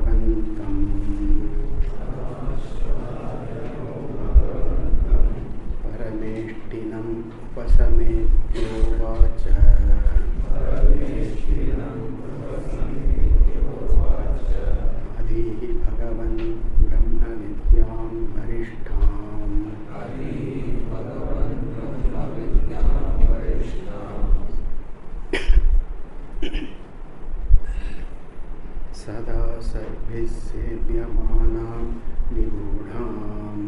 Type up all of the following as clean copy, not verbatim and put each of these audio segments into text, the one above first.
भगवन्तं परमेष्टिनम् उपसमेत्योवाच अधीः भगवन् ब्रह्मविद्यां वरिष्ठाम् सदा सर्भिः सेव्यमानां निगूढाम्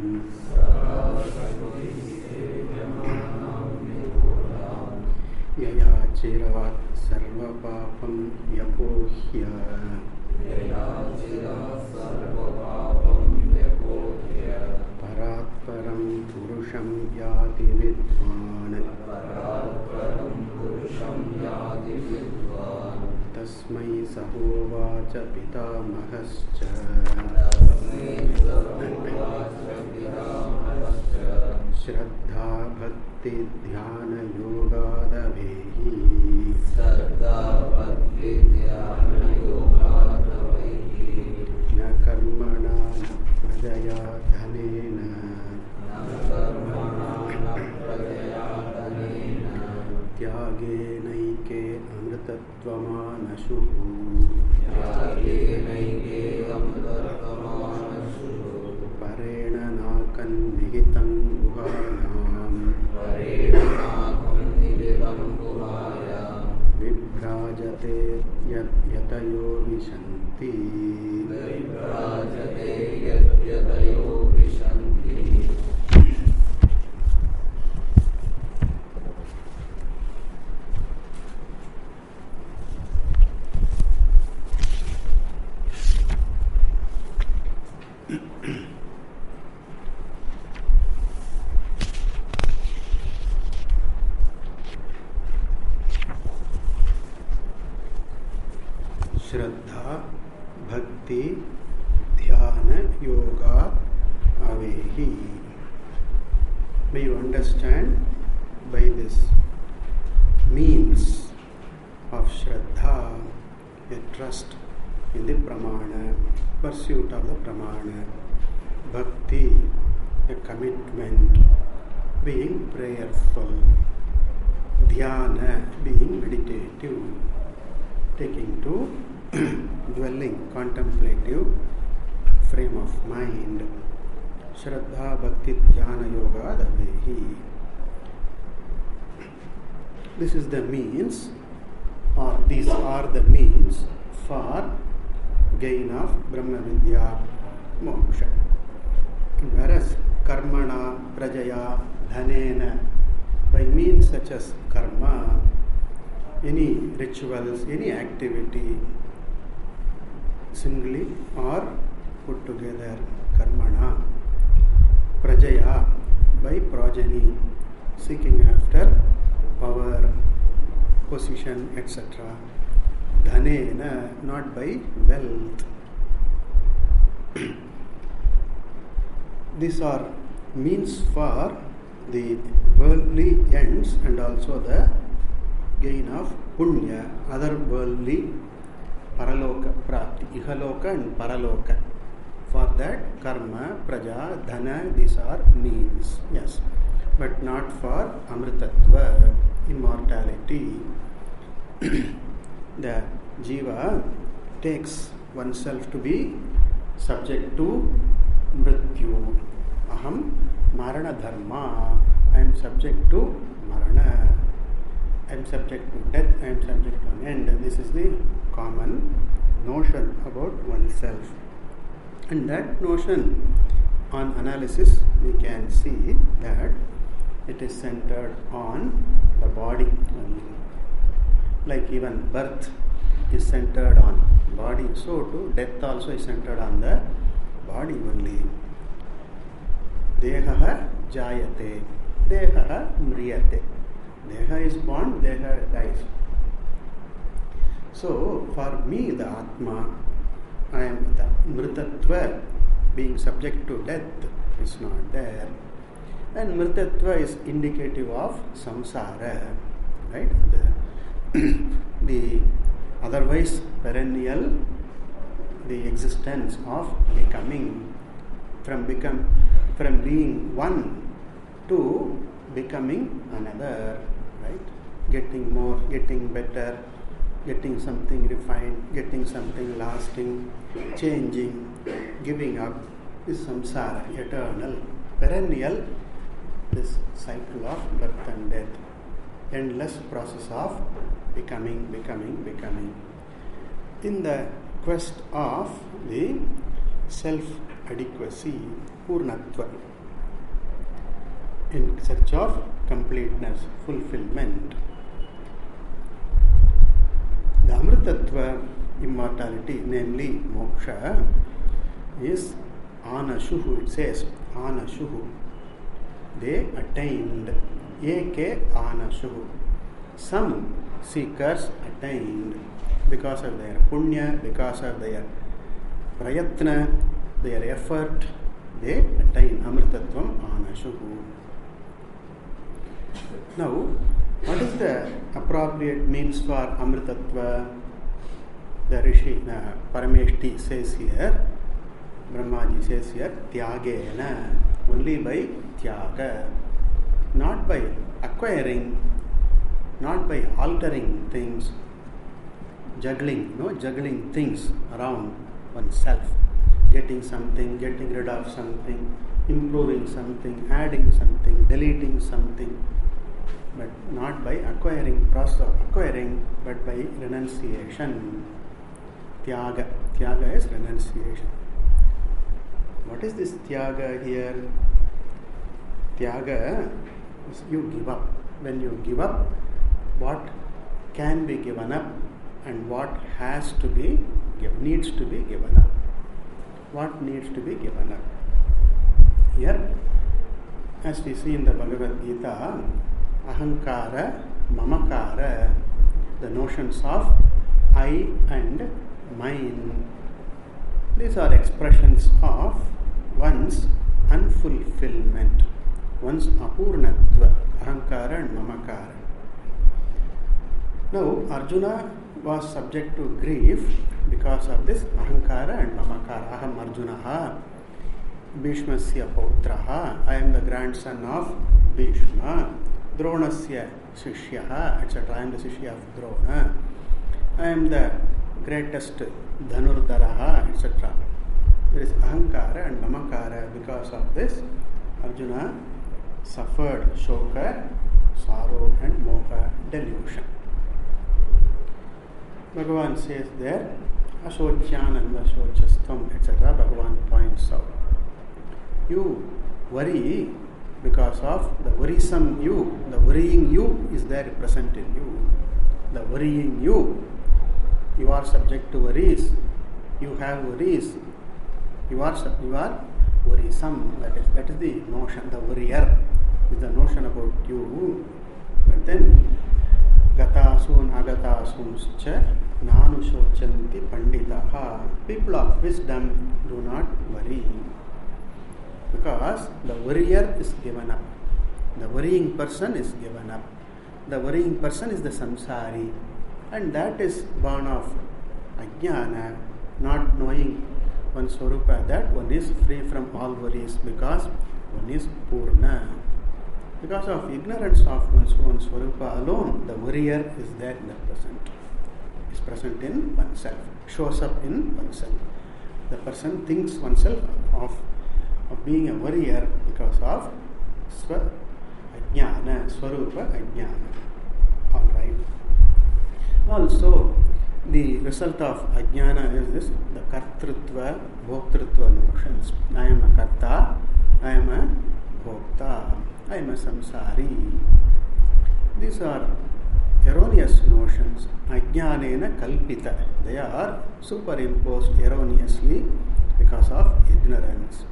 यया चिरात् सर्वपापं व्यपोह्य परात्परं पुरुषं याति विद्वान् तस्मै सहोवाच पितामहश्च श्रद्धा भक्ति ध्यान योगादवेहि न कर्मणा न प्रजया धनेन त्यागेनैके अमृतत्वमानशुः परेण नाकन्निहितं गुहायां विभ्राजते यतयो विशन्ति श्रद्धा भक्ति ध्यान yoga avehi. May you understand by this means of shraddha, a trust in the pramana, pursuit of the pramana, bhakti, a commitment, being prayerful, dhyana, being meditative, taking to dwelling, contemplative frame of mind. Shraddha Bhakti Dhyana Yoga Davehi. This is the means, or these are the means for gain of Brahmavidya moksha. Whereas karmana, prajaya, dhanena, by means such as karma, any rituals, any activity, singly or put together, karmana, prajaya, by progeny, seeking after power, position, etc. Dhanena, not by wealth. These are means for the worldly ends and also the gain of punya, otherworldly paraloka prapti, ihaloka and paraloka. For that, karma, praja, dhana, these are means, yes, but not for amritatva, immortality. The jiva takes oneself to be subject to mrityu. Aham marana dharma, I am subject to marana. I am subject to death, I am subject to an end. This is the common notion about oneself. And that notion, on analysis, we can see that it is centered on the body only. Like even birth is centered on body, so too death also is centered on the body only. Deha jayate, deha mriyate. Deha is born, deha dies. So, for me, the Atma, I am the mritatva, being subject to death, is not there. And mritatva is indicative of samsara, right? The otherwise perennial the existence of becoming, from being one to becoming another, right? Getting more, getting better, getting something refined, getting something lasting, changing, giving up, is samsara, eternal, perennial, this cycle of birth and death, endless process of becoming. In the quest of the self-adequacy, purnatva, in search of completeness, fulfillment. The Amritattva, immortality, namely moksha, is anashuhu. It says anashuhu. They attained. Eke anashuhu. Some seekers attained because of their punya, because of their prayatna, their effort. They attain Amritattvam anashuhu. Now, what is the appropriate means for Amritattva? The Rishi, Parameshti says here, Brahmaji says here, Tyagena, only by Tyaga, not by acquiring, not by altering things, juggling things around oneself, getting something, getting rid of something, improving something, adding something, deleting something, but not by process of acquiring, but by renunciation. Tyaga is renunciation. What is this tyaga here? Tyaga is you give up. When you give up, what can be given up and what has to be needs to be given up. What needs to be given up? Here, as we see in the Bhagavad Gita, ahankara, mamakara, the notions of I and mine. These are expressions of one's unfulfillment, one's apurnatva, ahankara and mamakara. Now, Arjuna was subject to grief because of this ahankara and mamakara. Aham Arjunaha, Bhishmasya Pautraha, I am the grandson of Bhishma, Dronasya Shishyaha, etc. I am the Shishya of Drona. I am the greatest Dhanurdharaha, etc. There is ahankara and mamakara. Because of this, Arjuna suffered shoka, sorrow and moha, delusion. Bhagavan says there, Ashocyananda Shochastvam, etc. Bhagavan points out. You worry because of the worrisome you, the worrying you is there present in you. The worrying you are subject to worries, you have worries, you are worrisome. That is the notion. The worrier is the notion about you. But then, Gatasun Agatasuncha Nanu Shochanti Panditaha. People of wisdom do not worry, because the worrier is given up. The worrying person is given up. The worrying person is the samsari, and that is born of ajnana, not knowing one's swarupa, that one is free from all worries because one is purna. Because of ignorance of one's swarupa alone, the worrier is there in the present. Is present in oneself, shows up in oneself. The person thinks oneself of being a worrier because of ajnana, swarupa ajnana. Alright. Also, the result of ajnana is this, the kartrutva, bhoktrutva notions. I am a karta, I am a bhokta, I am a samsari. These are erroneous notions. Ajnanena kalpita. They are superimposed erroneously because of ignorance.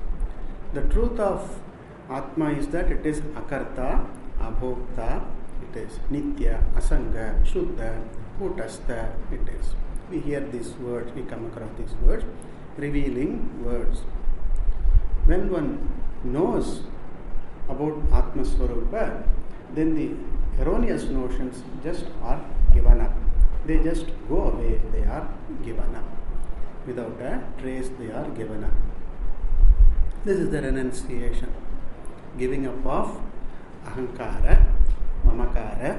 The truth of Atma is that it is akarta, abhokta, it is nitya, asanga, shuddha, kutastha, it is. We hear these words, we come across these words, revealing words. When one knows about Atma Swarupa, then the erroneous notions just are given up. They just go away, they are given up. without a trace they are given up. This is the renunciation, giving up of ahankara, mamakara,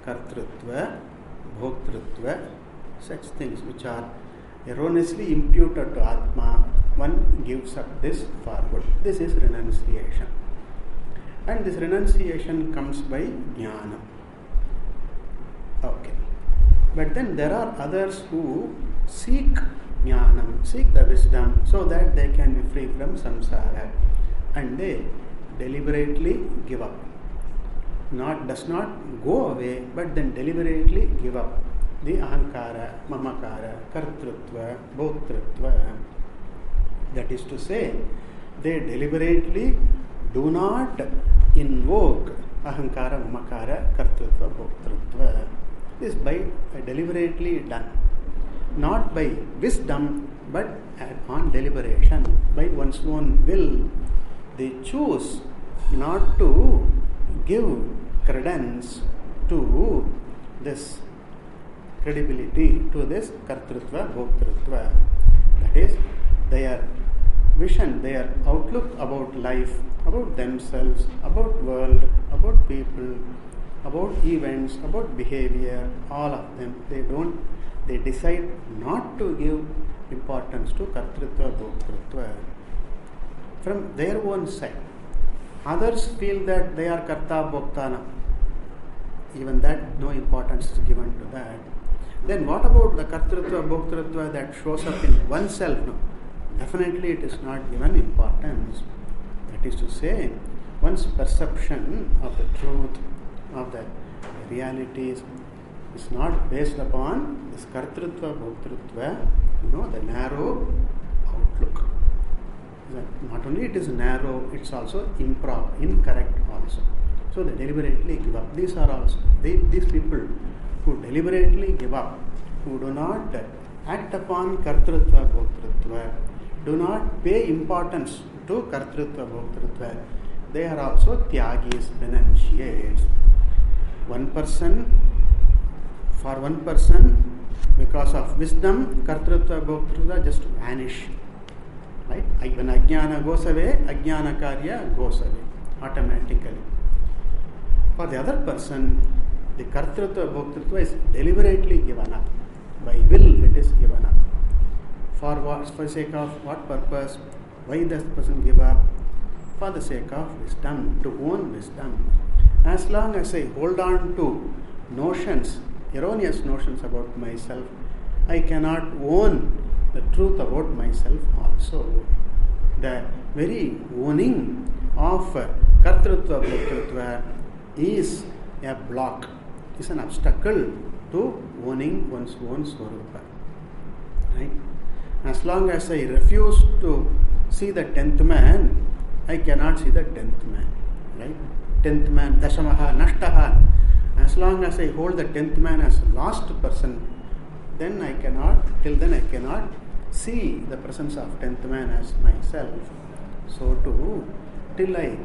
kartrutva, bhoktrutva, such things which are erroneously imputed to Atma. One gives up this forward. This is renunciation. And this renunciation comes by jnana. Okay. But then there are others who seek jnanam, seek the wisdom, so that they can be free from samsara. And they deliberately give up. Does not go away, but then deliberately give up the ahankara, mamakara, kartrutva, bhoktrutva. That is to say, they deliberately do not invoke ahankara, mamakara, kartrutva, bhoktrutva. This is by deliberately done. Not by wisdom, but on deliberation, by one's own will. They choose not to give credence to this credibility, to this kartrutva, bhoktrutva. That is, their vision, their outlook about life, about themselves, about world, about people, about events, about behavior, all of them, they decide not to give importance to kartrutva, bhoktrutva from their own side. Others feel that they are karta, bhoktana. Even that, no importance is given to that. Then what about the kartrutva, bhoktrutva that shows up in oneself? No, definitely it is not given importance. That is to say, one's perception of the truth, of the realities, is not based upon this kartrutva, bhoktrutva, the narrow outlook. Not only it is narrow, it's also improper, incorrect also. So they deliberately give up. These are also these people who deliberately give up, who do not act upon kartrutva, bhoktrutva, do not pay importance to kartrutva, bhoktrutva. They are also tyagis, renunciates. For one person, because of wisdom, kartrutva, bhoktrutva just vanish. Right? When ajnana goes away, ajnana karya goes away automatically. For the other person, the kartrutva, bhoktrutva is deliberately given up. By will it is given up. For what? For the sake of what purpose? Why does the person give up? For the sake of wisdom, to own wisdom. As long as I hold on to notions, erroneous notions about myself, I cannot own the truth about myself also. The very owning of kartrutva, bhoktrutva is a block, is an obstacle to owning one's own swarupa. Right? As long as I refuse to see the 10th man, I cannot see the 10th man. Right? 10th man, dashamaha, nashtaha. As long as I hold the 10th man as a lost person, then I cannot see the presence of 10th man as myself. So too, till I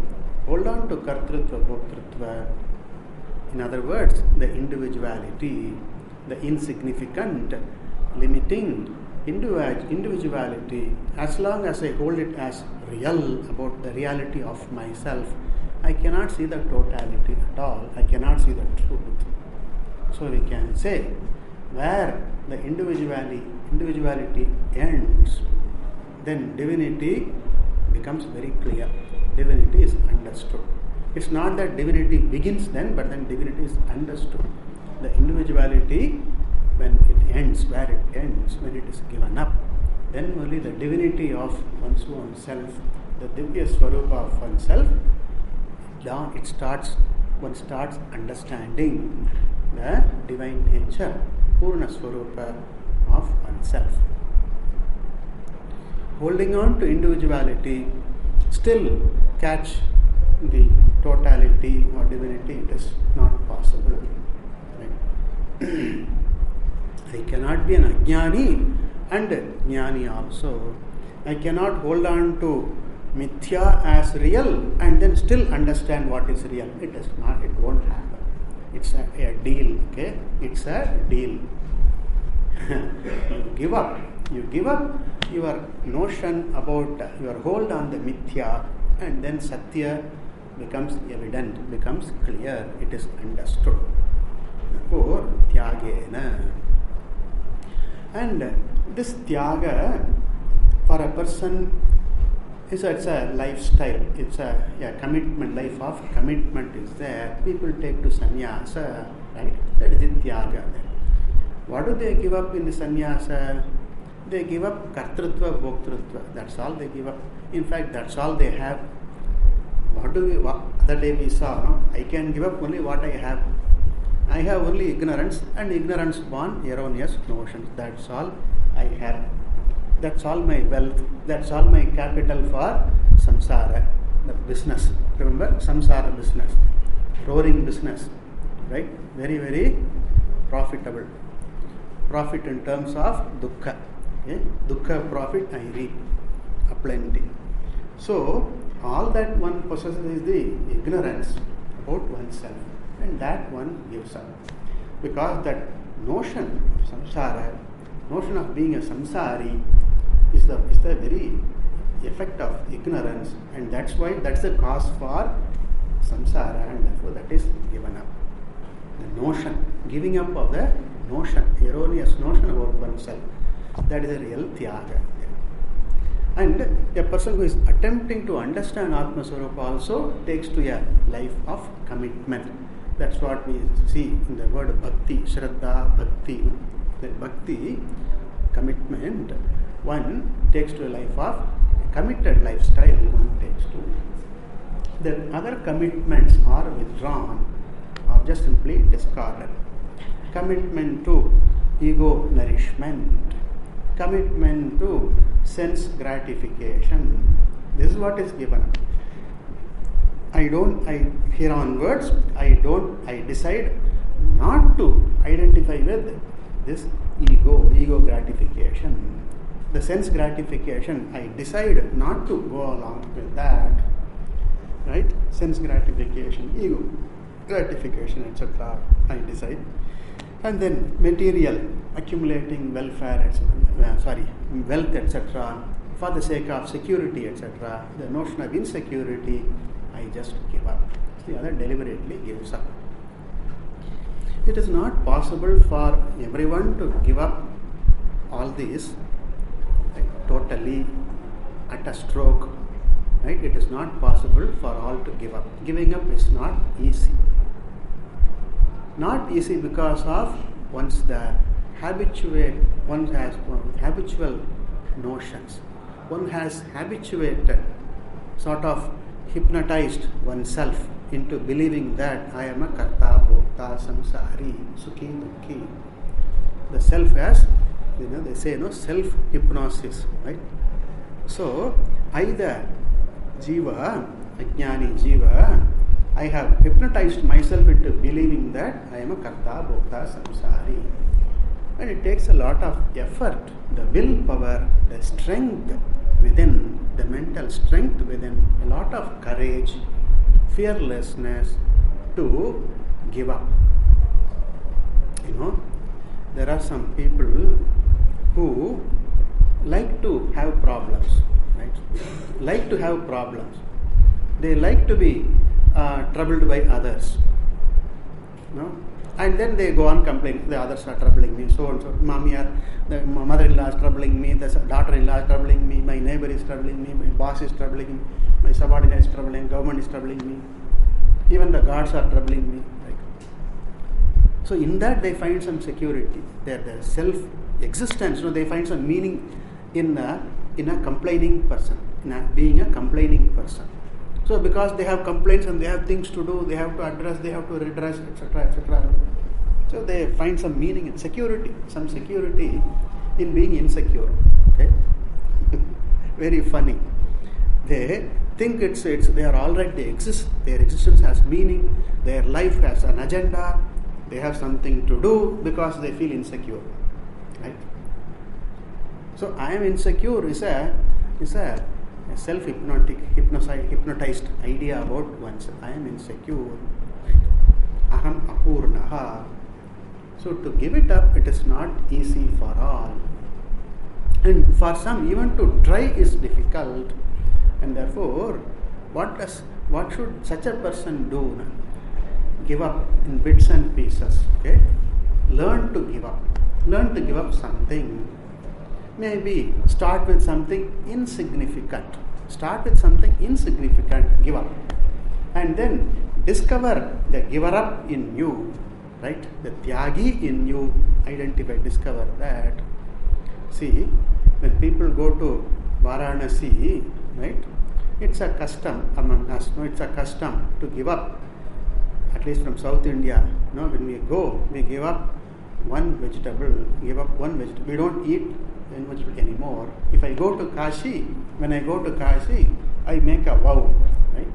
hold on to kartrutva, bhoktrutva, in other words, the individuality, the insignificant, limiting individuality, as long as I hold it as real, about the reality of myself, I cannot see the totality at all. I cannot see the truth. So we can say, where the individuality ends, then divinity becomes very clear. Divinity is understood. It's not that divinity begins then, but then divinity is understood. The individuality, when it ends, where it ends, when it is given up, then only the divinity of one's own self, the Divya Swarupa of oneself, one starts understanding the divine nature, Purna Swarupa of oneself. Holding on to individuality, still catch the totality or divinity, it is not possible. Right? I cannot be an ajnani and jnani also. I cannot hold on to mithya as real and then still understand what is real. It is not, it won't happen. It's a deal, okay? It's a deal. You give up You give up your notion about your hold on the mithya, and then satya becomes evident, becomes clear, it is understood. Therefore, tyagena. And this tyaga for a person it's a lifestyle, it's a commitment, life of commitment is there. People take to sannyasa, right? That is the tyaga. What do they give up in the sannyasa? They give up kartrutva, bhoktrutva. That's all they give up. In fact, that's all they have. Other day we saw, no? I can give up only what I have. I have only ignorance, and ignorance born erroneous notions. That's all I have. That's all my wealth. That's all my capital for samsara, the business. Remember, samsara business, roaring business, right? Very, very profitable. Profit in terms of dukkha. Okay? Dukkha profit I reap aplenty. So, all that one possesses is the ignorance about oneself, and that one gives up. Because that notion of samsara, notion of being a samsari, is the very effect of ignorance, and that's the cause for samsara, and therefore that is given up. The notion, giving up of the notion, erroneous notion about oneself, that is a real tyaga. And a person who is attempting to understand Atma Swarupa also takes to a life of commitment. That's what we see in the word bhakti, shraddha, bhakti. That bhakti, commitment, one takes to a life of a committed lifestyle, one takes to. The other commitments are withdrawn or just simply discarded. Commitment to ego nourishment, commitment to sense gratification. This is what is given up. Here onwards, I decide not to identify with this ego gratification. The sense gratification, I decide not to go along with that. Right? Sense gratification, ego gratification, etc. I decide. And then material, accumulating welfare, wealth, etc. For the sake of security, etc. The notion of insecurity, I just give up. The other deliberately gives up. It is not possible for everyone to give up all these totally at a stroke. Right? It is not possible for all to give up. Giving up is not easy. Not easy because of one has habitual notions. One has habituated, sort of hypnotized oneself into believing that I am a karta, bhokta, samsari, sukhi, dukhi. The self has, they say, self-hypnosis, right? So, either jiva, ajnani jiva, I have hypnotized myself into believing that I am a karta, bhokta, samsari. And it takes a lot of effort, the willpower, the strength within, the mental strength within, a lot of courage, fearlessness to give up. There are some people who like to have problems, right? Like to have problems. They like to be troubled by others. And then they go on complaining, the others are troubling me, so and so, the mother-in-law is troubling me, the daughter-in-law is troubling me, my neighbor is troubling me, my boss is troubling me, my subordinate is troubling, government is troubling me, even the gods are troubling me. Right? So in that they find some security, their self-existence, they find some meaning in a complaining person, in being a complaining person. So because they have complaints and they have things to do, they have to address, they have to redress, etc., etc. So they find some meaning in security, some security in being insecure. Okay, very funny. They think they are all right. They exist. Their existence has meaning. Their life has an agenda. They have something to do because they feel insecure. Right. So I am insecure is a self-hypnotized idea about oneself. I am insecure. Aham apurnaha. So to give it up, it is not easy for all. And for some, even to try is difficult. And therefore, what should such a person do? Give up in bits and pieces. Okay? Learn to give up. Learn to give up something. Maybe start with something insignificant. Start with something insignificant. Give up. And then discover the giver up in you. Right? The tyagi in you. Identify, discover that. See, when people go to Varanasi, right? It's a custom among us. No, it's a custom to give up. At least from South India, when we go, we give up one vegetable. We don't eat any vegetable anymore. If I go to Kashi, when I go to Kashi, I make a vow, right?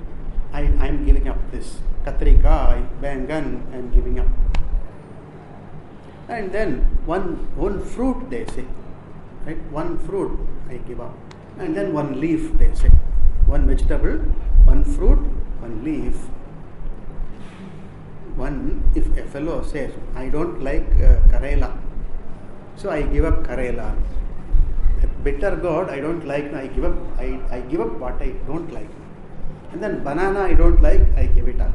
I am giving up this katrika, bangan, I am giving up. And then one fruit they say, right? One fruit I give up. And then one leaf they say. One vegetable, one fruit, one leaf. If a fellow says, I don't like Karela, so I give up Karela. Bitter gourd I don't like, I give up what I don't like. And then banana I don't like, I give it up.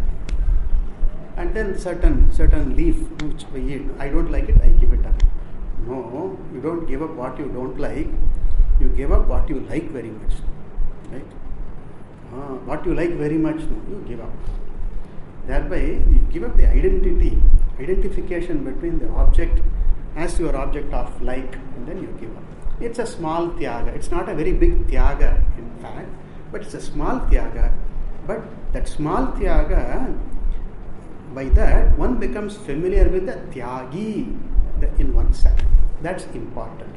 And then certain leaf which we eat, I don't like it, I give it up. No, you don't give up what you don't like, you give up what you like very much. Right? What you like very much, no, you give up. Thereby, you give up the identification between the object as your object of like, and then you give up. It's a small tyaga. It's not a very big tyaga, in fact, but it's a small tyaga. But that small tyaga, by that, one becomes familiar with the tyagi in oneself. That's important.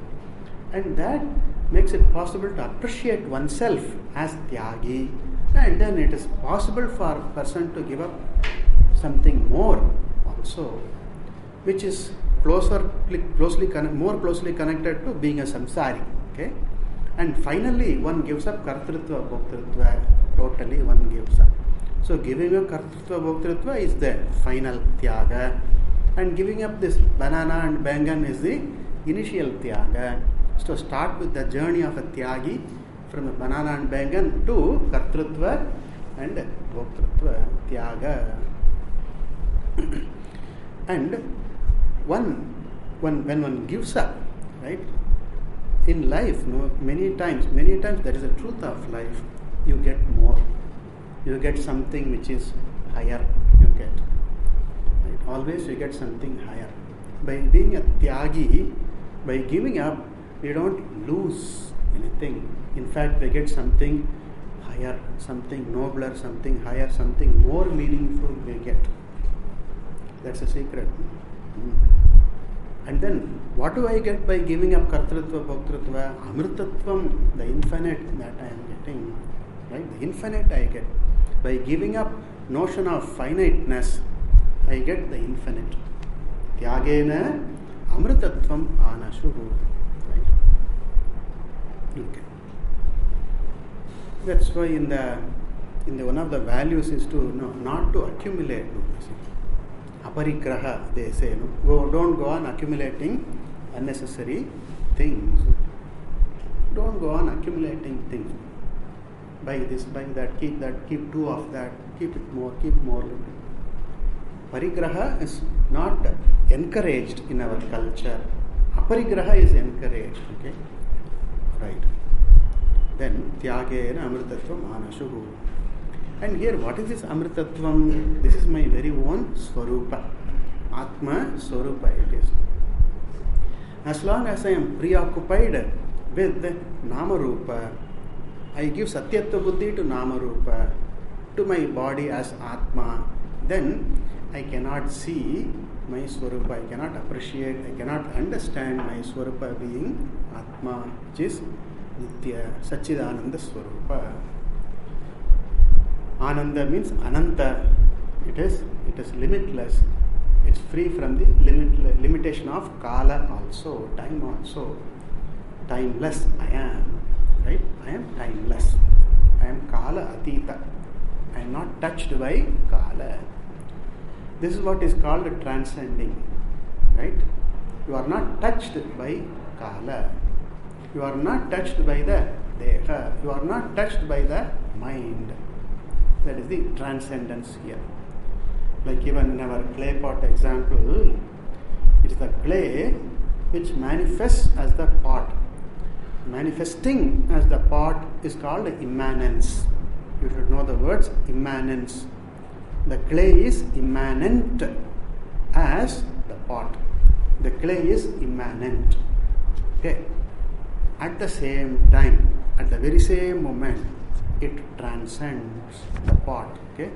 And that makes it possible to appreciate oneself as tyagi. And then it is possible for a person to give up something more also, which is more closely connected to being a samsari. Okay? And finally, one gives up kartrutva, bhoktritva, totally one gives up. So giving up kartrutva, bhoktritva is the final tyaga, and giving up this banana and bangan is the initial tyaga. So start with the journey of a tyagi from the banana and bangan to kartrutva and bhoktritva, tyaga. And when one gives up, right? In life, many times that is the truth of life. You get more. You get something which is higher. You get. Right? Always you get something higher. By being a tyagi, by giving up, we don't lose anything. In fact, we get something higher, something nobler, something higher, something more meaningful we get. That's a secret. And then, what do I get by giving up kartrutva, bhoktritva? Amrtatvam, the infinite that I am getting. Right? The infinite I get. By giving up notion of finiteness, I get the infinite. Tyagena amrtatvam anashuhu. Right? Okay. That's why in the one of the values is to not to accumulate. Aparigraha, they say, don't go on accumulating unnecessary things. Don't go on accumulating things. Buy this, buy that, keep two of that, keep it more, keep more. Parigraha is not encouraged in our culture. Aparigraha is encouraged. Okay? Right. Then, tyagena amritatvam anashuhu. And here, what is this amritatvam? This is my very own swarupa. Atma swarupa it is. As long as I am preoccupied with namarupa, I give satyatva buddhi to namarupa, to my body as atma, then I cannot see my swarupa, I cannot appreciate, I cannot understand my swarupa being atma, which is nitya, sachidananda swarupa. Ananda means ananta. It is limitless. It's free from the limitation of kala also, time also. Timeless I am. Right? I am timeless. I am kala atita. I am not touched by kala. This is what is called transcending. Right? You are not touched by kala. You are not touched by the deha. You are not touched by the mind. That is the transcendence here. Like even in our clay pot example, it is the clay which manifests as the pot. Manifesting as the pot is called immanence. You should know the words immanence. The clay is immanent as the pot. The clay is immanent. Okay. At the same time, at the very same moment, it transcends the pot. Okay.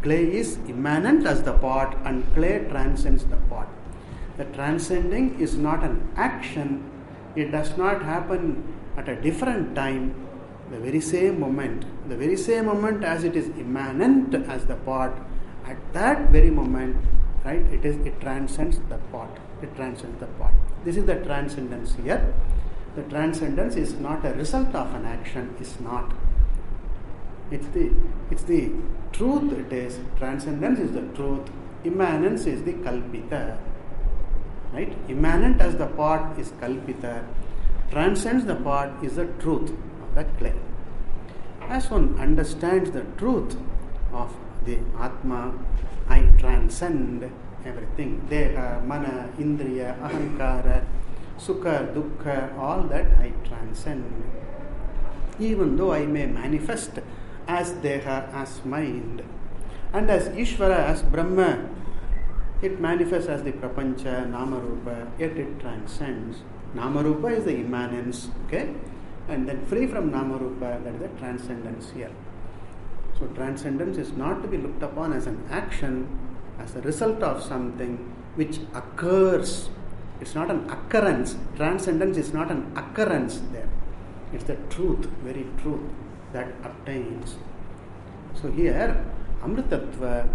Clay is immanent as the pot and clay transcends the pot. The transcending is not an action. It does not happen at a different time. The very same moment as it is immanent as the pot, at that very moment, right, it transcends the pot. It transcends the pot. This is the transcendence here. The transcendence is not a result of an action. It's not. It's the truth. It is. Transcendence is the truth. Immanence is the kalpita. Right? Immanent as the pot is kalpita. Transcends the pot is the truth of the clay. As one understands the truth of the Atma, I transcend everything. Deha, mana, indriya, ahankara, sukha, dukkha, all that I transcend. Even though I may manifest as Deha, as mind, and as Ishvara, as Brahma, it manifests as the Prapancha, Namarupa, yet it transcends. Namarupa is the immanence, okay? And then free from Namarupa, that is the transcendence here. So transcendence is not to be looked upon as an action, as a result of something which occurs. It's not an occurrence. Transcendence is not an occurrence there. It's the truth, very truth that obtains. So here, Amritattva,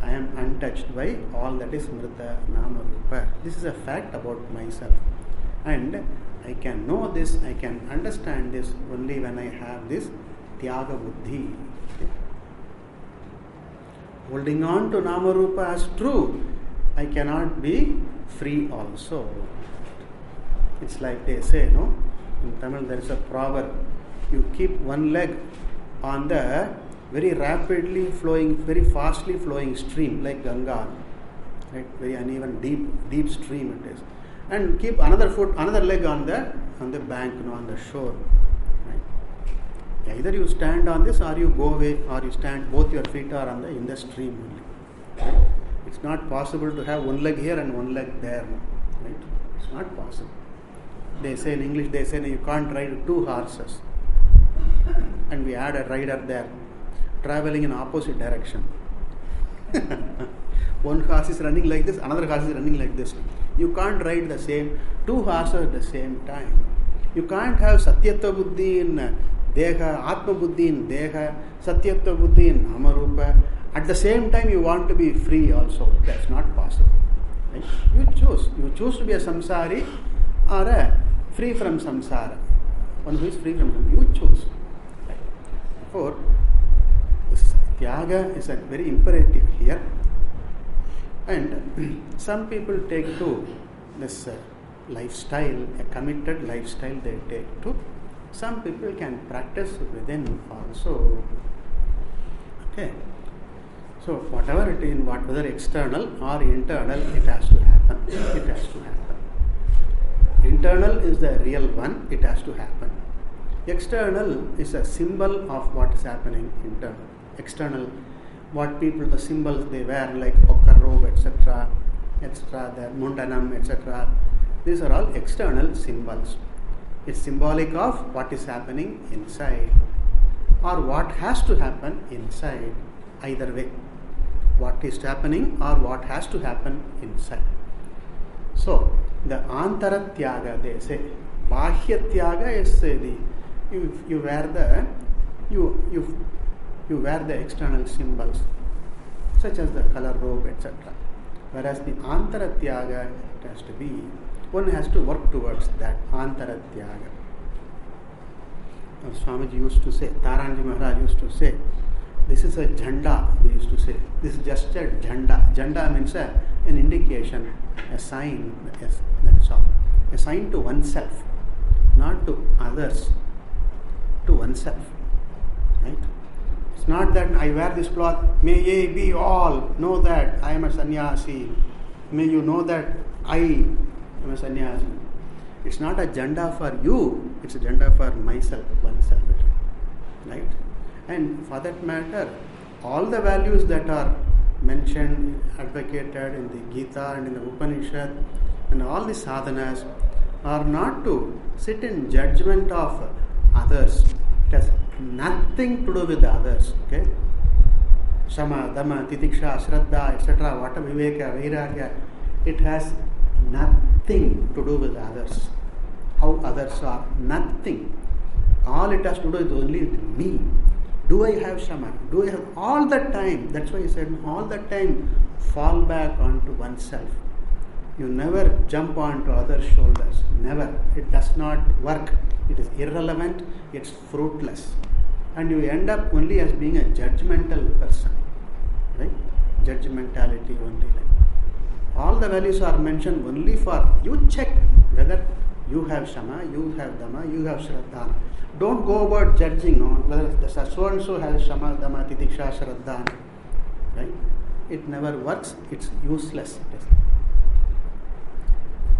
I am untouched by all that is Mrita, Nama, Rupa. This is a fact about myself. And I can know this, I can understand this only when I have this Tyaga Buddhi. Okay? Holding on to Nama Rupa as true, I cannot be free also. It's like they say, no? In Tamil there is a proverb. You keep one leg on the very rapidly flowing, very fastly flowing stream like Ganga, right? Very uneven, deep stream it is, and keep another leg on the bank, on the shore. Right? Either you stand on this, or you go away, or you stand. Both your feet are in the stream only. Right? It's not possible to have one leg here and one leg there. Right? It's not possible. They say in English, you can't ride two horses, and we add a rider there, traveling in opposite direction. One horse is running like this, another horse is running like this. You can't ride the same two horses at the same time. You can't have Satyatva Buddhi in Deha, Atma Buddhi in Deha, Satyatva Buddhi in Amarupa. At the same time you want to be free also. That's not possible. Right? You choose. You choose to be a samsari or a free from samsara. One who is free from samsara. You choose. Right? Therefore, Tyaga is a very imperative here, and some people take to this lifestyle, a committed lifestyle they take to. Some people can practice within also. Okay. So whatever it is, whether external or internal, it has to happen. It has to happen. Internal is the real one, it has to happen. External is a symbol of what is happening internal. External, what people, the symbols they wear, like ochre robe, etc., the mundanam, etc. These are all external symbols. It's symbolic of what is happening inside, or what has to happen inside. Either way, what is happening or what has to happen inside. So the antara tyaga, they say, bahya tyaga is you wear the external symbols, such as the color robe, etc. Whereas the antara tyaga, it has to be, one has to work towards that antara tyaga. Swamiji used to say, Taranji Maharaj used to say, this is a jhanda, they used to say. This is just a jhanda. Jhanda means an indication, a sign, yes, that's all. A sign to oneself. not to others, to oneself. Right? It's not that I wear this cloth, may ye be all know that I am a sannyasi. May you know that I am a sannyasi. It's not a agenda for you, it's a agenda for myself, oneself. Right? And for that matter, all the values that are mentioned, advocated in the Gita and in the Upanishad, and all the sadhanas are not to sit in judgment of others. It has nothing to do with the others. Okay? Shama, Dhamma, Titiksha, Shraddha, etc., whatever, Viveka, Vairagya, it has nothing to do with others. How others are, nothing. All it has to do is only with me. Do I have Shama? Do I have all the time? That's why he said all the time fall back onto oneself. You never jump onto other shoulders. Never. It does not work. It is irrelevant. It's fruitless. And you end up only as being a judgmental person. Right? Judgmentality only. All the values are mentioned only for you. Check whether you have Shama, you have Dhamma, you have Shraddha. Don't go about judging whether so and so has Shama, Dhamma, Titiksha, Shraddha. Right? It never works. It's useless.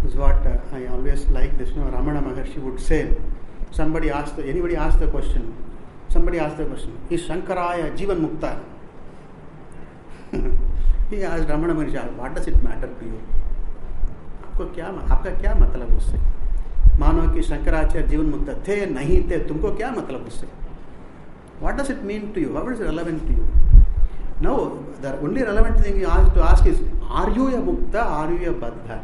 This is what I always like. This, Ramana Maharshi would say. Anybody asked the question. Somebody asked the question. Is Shankaraya Jivan Mukta? He asked Ramana Maharshi, what does it matter to you? आपका क्या मतलब उससे? मानो कि शंकराचार्य जीवन मुक्त थे नहीं थे, तुमको क्या मतलब उससे? What does it mean to you? How is it relevant to you? No, the only relevant thing you have to ask is, are you a mukta, are you a baddha?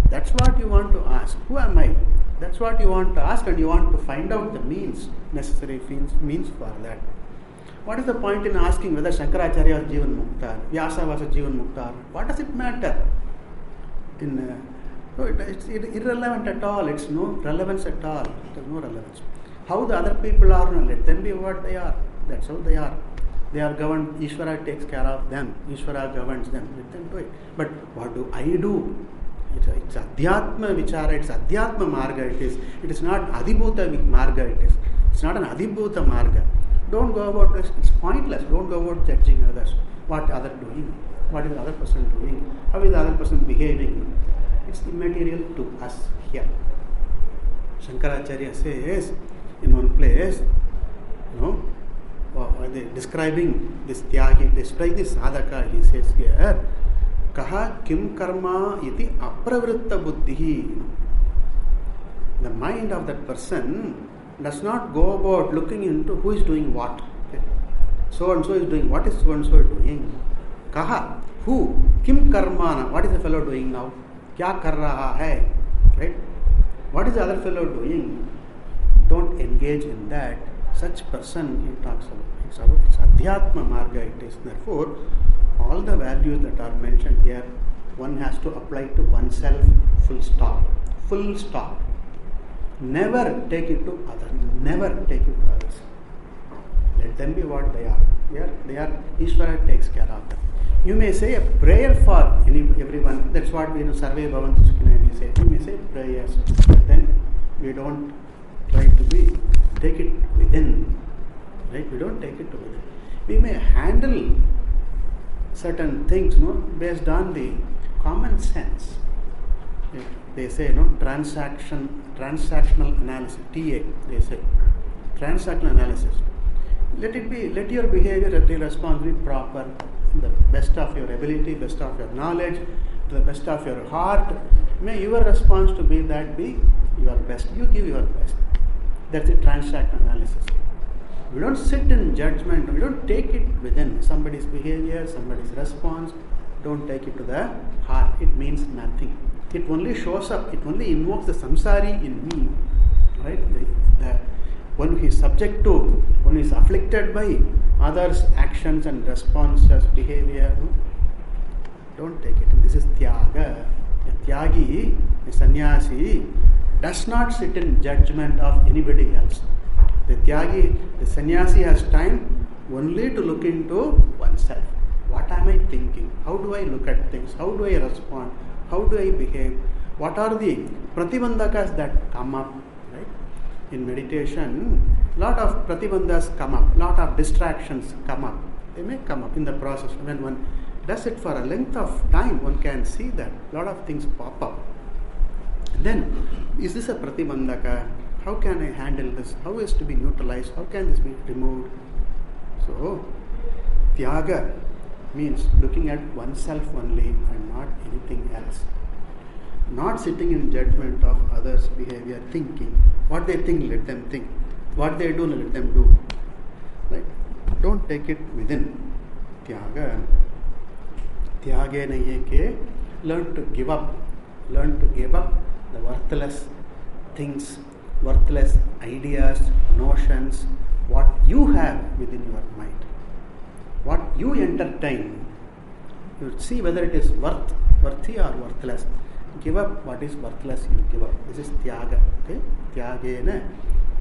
That's what you want to ask. Who am I? That's what you want to ask, and you want to find out the necessary means for that. What is the point in asking whether Shankaracharya was Jivan Mukta, Vyasa was a Jivan Mukta? What does it matter? It's irrelevant at all. It's no relevance at all. There's no relevance. How the other people are, let them be what they are. That's how they are. They are governed. Ishvara takes care of them. Ishvara governs them. Let them do it. But what do I do? It's Adhyatma Vichara. It's Adhyatma Marga. It is not Adhibhuta Marga. It's not an Adhibhuta Marga. Don't go about this. It's pointless. Don't go about judging others. What other doing? What is the other person doing? How is the other person behaving? It's immaterial to us here. Shankaracharya says in one place, describing this tyagi, describing this sadhaka, he says here, kaha kim karma iti apravritta buddhihi. The mind of that person does not go about looking into who is doing what. Okay? So and so is doing, what is so and so doing? Kaha, who? Kim karmana, what is the fellow doing now? Kya kar raha hai? Right? What is the other fellow doing? Don't engage in that. Such person he talks about. It's Adhyatma Marga it is. Therefore, all the values that are mentioned here, one has to apply to oneself, full stop. Full stop. Never take it to others. Never take it to others. Let them be what they are. They are Ishvara takes care of them. You may say a prayer for everyone. That's what we know, Sarve Bhavantu Sukhina, we say. You may say prayers. But then we don't try to take it within. Right? We don't take it to within. We may handle certain things based on the common sense. They say transactional analysis, TA, they say. Transactional analysis. Let your behavior, let your response be proper, the best of your ability, best of your knowledge, to the best of your heart. May your response to be your best. You give your best. That's the transactional analysis. We don't sit in judgment. We don't take it within somebody's behavior, somebody's response. Don't take it to the heart. It means nothing. It only shows up. It only invokes the samsari in me. Right? The one who is subject to, one who is afflicted by others' actions and responses, behavior. Don't take it. This is tyaga. A tyagi, a sannyasi, does not sit in judgment of anybody else. The tyagi, the sannyasi has time only to look into oneself. What am I thinking? How do I look at things? How do I respond? How do I behave? What are the pratibandhakas that come up? Right? In meditation, lot of pratibandhas come up, lot of distractions come up. They may come up in the process. When one does it for a length of time, one can see that lot of things pop up. Then, is this a pratibandhaka? How can I handle this? How is to be neutralized? How can this be removed? So, Tyaga means looking at oneself only and not anything else. Not sitting in judgment of others' behavior, thinking. What they think, let them think. What they do, let them do. Right? Don't take it within. Tyaga. Tyagena yeke. Learn to give up. Learn to give up the worthless things, worthless ideas, notions, what you have within your mind. What you entertain, you see whether it is worthy or worthless. Give up what is worthless, you give up. This is Tyaga. Okay? Tyagena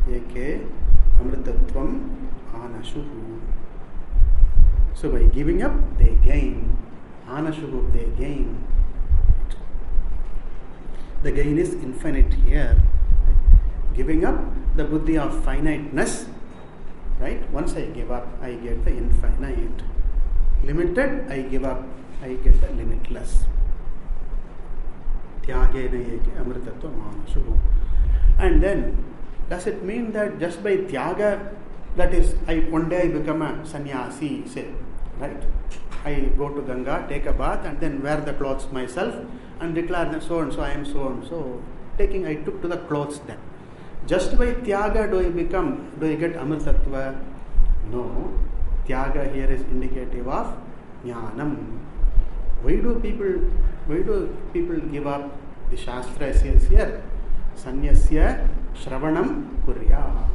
eke amritatvam anashuhu. So by giving up, they gain. Anashuhu, they gain. The gain is infinite here. Right? Giving up the buddhi of finiteness. Right? Once I give up, I get the infinite. Limited, I give up, I get the limitless. Tyagena eke amritatva manashu. And then, does it mean that just by tyaga, that is, one day I become a sannyasi, say, right? I go to Ganga, take a bath, and then wear the clothes myself, and declare that so and so, I am so and so. I took to the clothes then. Just by tyaga do I get amritattva? No. Tyaga here is indicative of jnanam. Why do people give up? The Shastra says here, Sanyasya Shravanam Kuryat.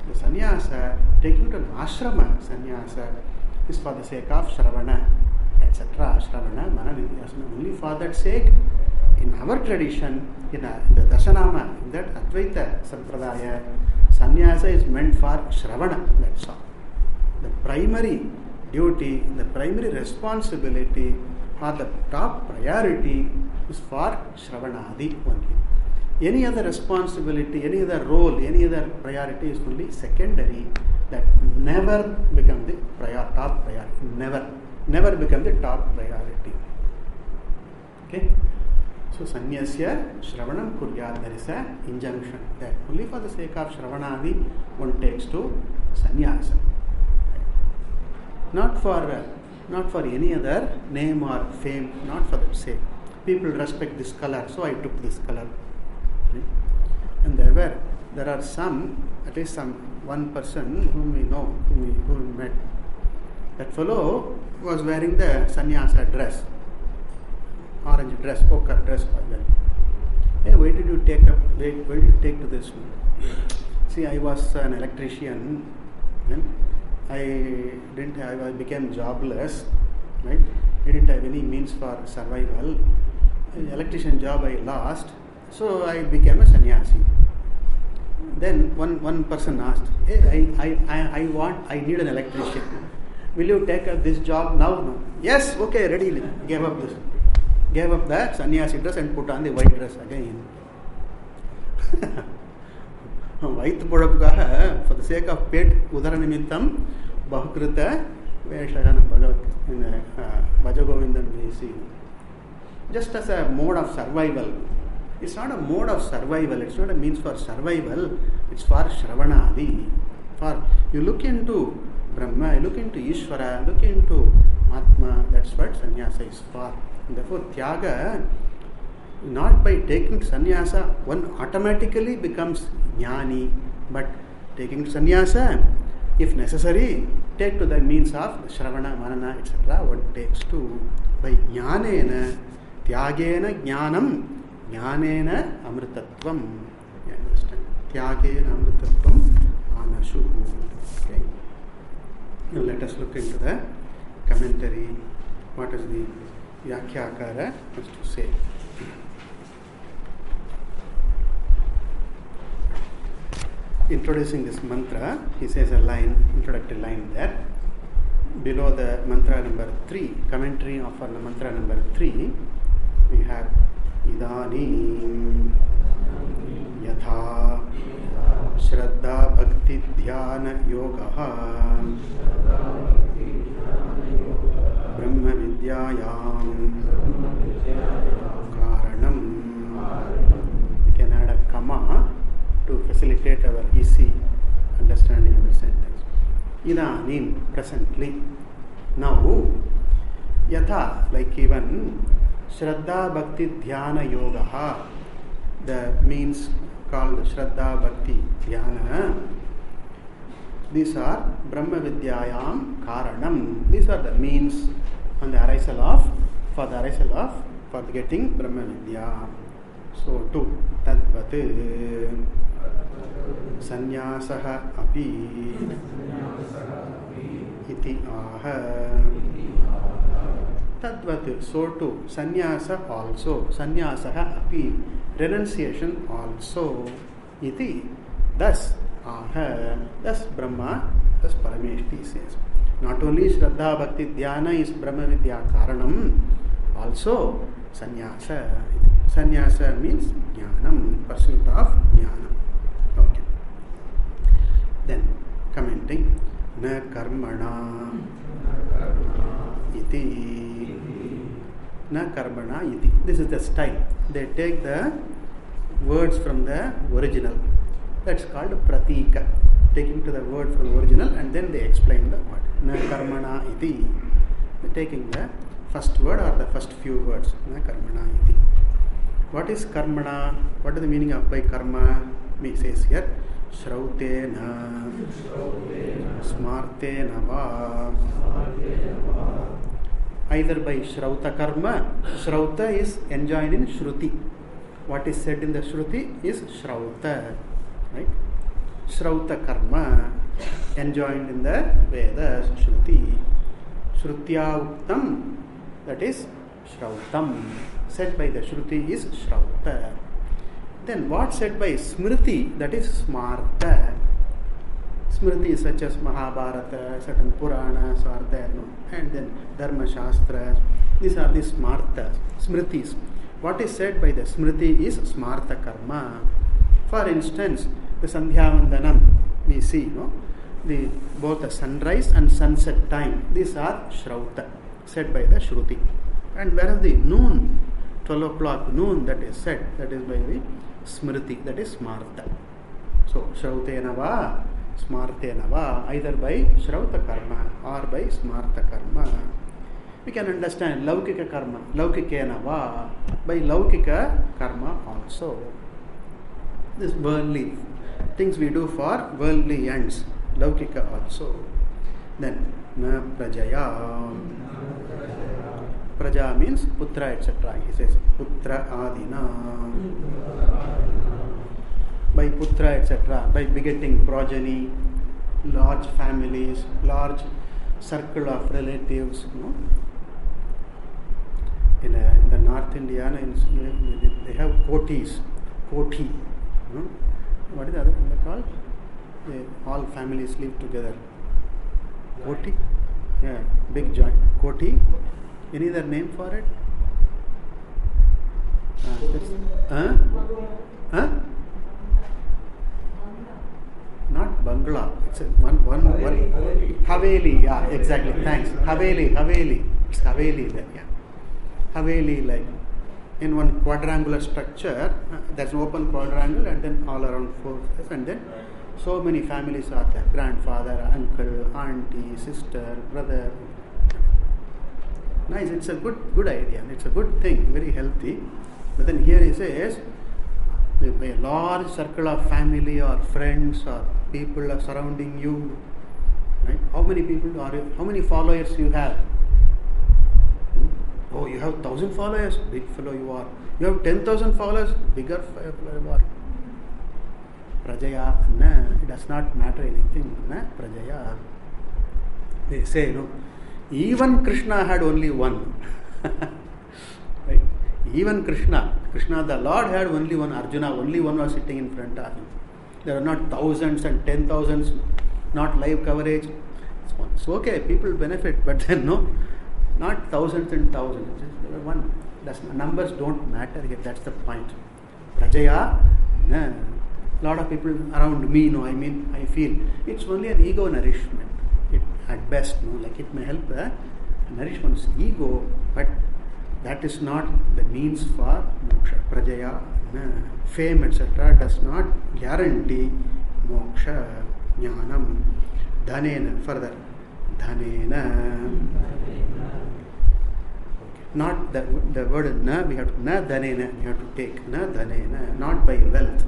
The sannyasa, taking to an ashrama sannyasa, is for the sake of Shravana, etc. Shravana, Mananidhyasana. Only for that sake, in our tradition, in the Dashanama, in that Advaita Sampradaya, sannyasa is meant for Shravana, that's all. The primary duty, the primary responsibility, or the top priority is for Shravanadi only. Any other responsibility, any other role, any other priority is only secondary. That never become the top priority. Never become the top priority. Okay? So, Sanyasya Shravanam Kuryat, there is an injunction that only for the sake of Shravanadi one takes to sannyasa. Not for any other name or fame, not for that sake. People respect this color, so I took this color. Okay? And there are some, at least one person whom we know, whom we met. That fellow was wearing the sannyasa dress, orange dress, ochre dress. Hey, why did you take to this one? See, I was an electrician, and I became jobless, right? I didn't have any means for survival. Electrician job I lost, so I became a sannyasi. Then one person asked, hey, I need an electrician. Will you take up this job now? No. Yes, okay, ready. Gave up the sannyasi dress and put on the white dress again. White Purabgaha, for the sake of pet Udaranimitam, Bahukrita, Veshagana Bhagavat in Vajagovindan we see. Just as a mode of survival. It's not a mode of survival, it's not a means for survival, it's for Shravanadi. For you look into Brahma, you look into Ishvara, look into Atma, that's what sannyasa is for. And therefore, Tyaga, not by taking sannyasa, one automatically becomes jnani, but taking sannyasa, if necessary, take to the means of Shravana, Manana, etc., one takes to. By jnanena, Tyagena jnanam, jnanena amritatvam. You understand? Tyagena amritatvam anashu. Okay. Now let us look into the commentary. What is the Vyakyakara has to say? Introducing this mantra, he says a introductory line there. Below the mantra number 3, commentary of the mantra number 3, we have Idanim Yatha Shraddha Bhakti Dhyana Yogaha Brahmavidyayam Karanam. We can add a comma to facilitate our easy understanding of the sentence. Idanim, presently. Now, yatha, like even Shraddha Bhakti Dhyana Yogaha, the means called Shraddha Bhakti Dhyana. These are Brahmavidyayam Karanam. These are the means on the arisal of, for getting Brahmavidya. So, to Tadvat Sanyasaha api iti aha. Tadvat, so too. Sanyasa also. Sanyasaha api, renunciation also. Iti, thus. Aha. Thus Brahma, thus Parameshti says. Not only Shraddha Bhakti Dhyana is Brahmavidya Karanam, also Sanyasa. Sanyasa means Jnanam, pursuit of Jnanam. Okay. Then, commenting, Na Karmana iti. Na Karmana iti. This is the style. They take the words from the original. That's called pratika. Taking to the word from the original and then they explain the word. Na Karmana iti. Taking the first word or the first few words. Na Karmana iti. What is karmana? What is the meaning of by karma? He says here, Shrautena, Smartena va. Either by Shrauta karma. Shrauta is enjoined in Shruti. What is said in the Shruti is Shrauta. Right? Shrauta karma, enjoined in the Vedas, Shruti. Shrutya Uktam, that is Shrautam. Said by the Shruti is Shrauta. Then what said by Smriti, that is Smarta. Smriti such as Mahabharata, certain Puranas are there, no? And then Dharma Shastras. These are the Smartas, Smritis. What is said by the Smriti is Smarta Karma. For instance, the Sandhyavandanam, we see, no? Both the sunrise and sunset time, these are Shrauta, said by the Shruti. And whereas the noon, 12 o'clock noon, that is said, that is by the Smriti, that is Smarta. So, Shrautena va, Smartena va, either by Shrauta karma or by Smarta karma. We can understand Laukika karma, Laukikena va, by Laukika karma also. This worldly things we do for worldly ends, Laukika also. Then, Na Prajaya. Praja means Putra, etc. He says Putra Adina. By Putra, etc. By begetting progeny, large families, large circle of relatives. No? In the North India, they have kotis. Koti. No? What is the other thing called? All families live together. Koti? Yeah, big joint. Koti. Any other name for it? Not bungalow. It's one. Haveli. Yeah, exactly. Thanks. Haveli. It's Haveli there. Yeah. Haveli, like in one quadrangular structure. There's an open quadrangle, and then all around four, and then so many families are there: grandfather, uncle, auntie, sister, brother. Nice, it's a good idea. It's a good thing, very healthy. But then here he says, a large circle of family or friends or people are surrounding you. Right? How many people are you? How many followers you have? Oh, you have 1,000 followers, big fellow you are. You have 10,000 followers, bigger fellow you are. Prajaya, na, it does not matter anything. Na, Prajaya. They say, no. Even Krishna had only one. Right? Even Krishna the Lord had only one. Arjuna, only one was sitting in front of him. There are not thousands and 10,000s, not live coverage. It's okay, people benefit, but then no, not thousands and thousands. Just one. Numbers don't matter here. That's the point. Prajaya, na. A lot of people around me know, I feel it's only an ego nourishment. It, at best, like it may help nourish one's ego, but that is not the means for moksha. Prajaya, fame, etc. does not guarantee moksha, jnanam. Dhanena, further. Dhanena. Not the word na, we have to, na dhanena, we have to take, na dhanena, not by wealth.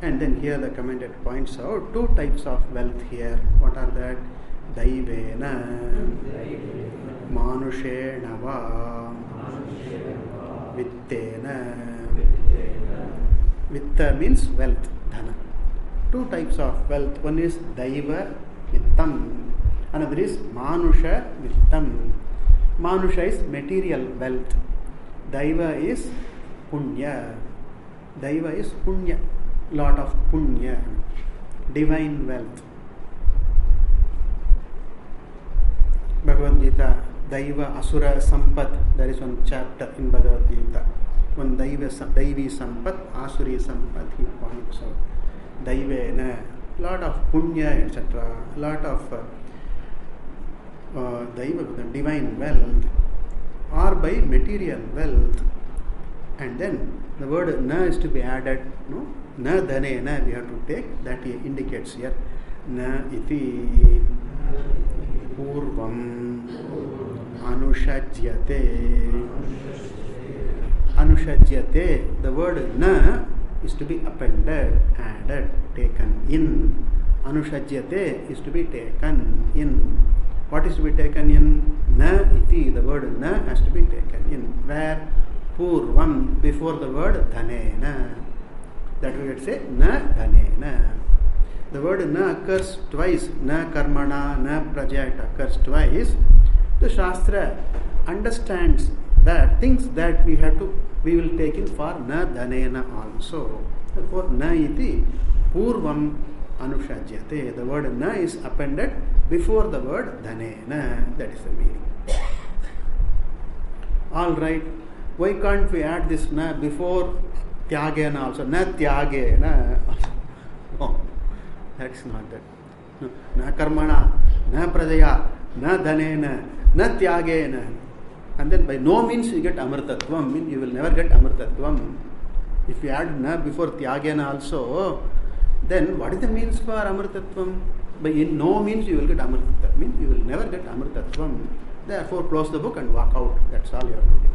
And then here the commentator points out two types of wealth here. What are that? Daivena, manushena va, vittena. Vitta means wealth, dhana. Two types of wealth. One is daiva vittam, another is manusha vittam. Manusha is material wealth. Daiva is punya. Daiva is punya, lot of punya, divine wealth. Bhagavad Gita, Daiva Asura Sampat, there is one chapter in Bhagavad Gita. One Daivi Sampat, Asuri Sampat, he points out. Daivena, lot of punya, etc. Lot of Daiva, divine wealth, or by material wealth. And then the word na is to be added, no? Na dhanena, we have to take, that he indicates here. Na iti purvam anushajyate. Anushajyate, the word na is to be appended, added, taken in. Anushajyate is to be taken in. What is to be taken in? Na iti, the word na has to be taken in. Where? Purvam, before the word dhanena. That we would say na dhanena. The word na occurs twice. Na karmana, na praja, it occurs twice. The Shastra understands that things that we will take in for na dhanena also. Therefore, na iti purvam anushajyate. The word na is appended before the word dhanena. That is the meaning. Alright. Why can't we add this na before tyagena also? Na tyagena. Oh, that is not that. No. Na karmana, na prajaya, na dhanena, na tyagena. And then by no means you get amritatvam. Mean you will never get amritatvam. If you add na before tyagena also, then what is the means for amritatvam? By in no means you will get amritatvam. Mean you will never get amritatvam. Therefore close the book and walk out. That's all you have to do.